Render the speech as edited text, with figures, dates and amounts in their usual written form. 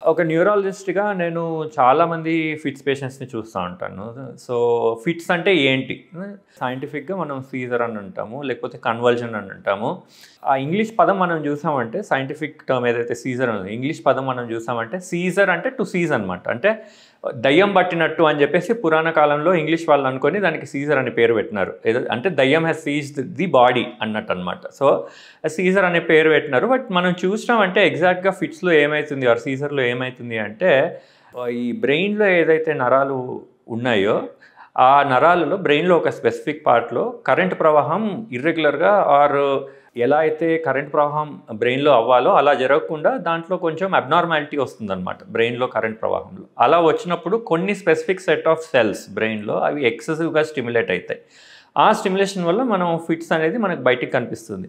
ఒక న్యూరాలజిస్ట్‌గా నేను చాలామంది ఫిట్స్ పేషెంట్స్‌ని చూస్తా ఉంటాను. సో, ఫిట్స్ అంటే ఏంటి? సైంటిఫిక్‌గా మనం సీజర్ అని అంటాము. లేకపోతే కన్వల్జన్ అని అంటాము. ఆ ఇంగ్లీష్ పదం మనం చూసామంటే సైంటిఫిక్ టర్మ్ ఏదైతే సీజర్ ఉందో, ఇంగ్లీష్ పదం మనం చూసామంటే సీజర్ అంటే టు సీజ్ అనమాట. అంటే దయ్యం పట్టినట్టు అని చెప్పేసి పురాణ కాలంలో ఇంగ్లీష్ వాళ్ళు అనుకొని దానికి సీజర్ అని పేరు పెట్టినారు. ఏదో అంటే దయ్యం హ్యాస్ సీజ్డ్ ది బాడీ అన్నట్టు అనమాట. సో, సీజర్ అనే పేరు పెట్టినారు. బట్ మనం చూసినామంటే ఎగ్జాక్ట్‌గా ఫిట్స్‌లో ఏమైతుంది ఆర్ సీజర్‌లో ఏమైతుంది అంటే ఈ బ్రెయిన్‌లో ఏదైతే నరాలు ఉన్నాయో, ఆ నరాలలో బ్రెయిన్‌లో ఒక స్పెసిఫిక్ పార్ట్‌లో కరెంట్ ప్రవాహం ఇర్రెగ్యులర్‌గా ఆర్ ఎలా అయితే కరెంట్ ప్రవాహం బ్రెయిన్‌లో అవ్వాలో అలా జరగకుండా దాంట్లో కొంచెం అబ్నార్మాలిటీ వస్తుందన్నమాట బ్రెయిన్‌లో కరెంట్ ప్రవాహంలో. అలా వచ్చినప్పుడు కొన్ని స్పెసిఫిక్ సెట్ ఆఫ్ సెల్స్ బ్రెయిన్‌లో అవి ఎక్సెసివ్‌గా స్టిమ్యులేట్ అయితాయి. ఆ స్టిమ్యులేషన్ వల్ల మనం ఫిట్స్ అనేది మనకు బయటికి కనిపిస్తుంది.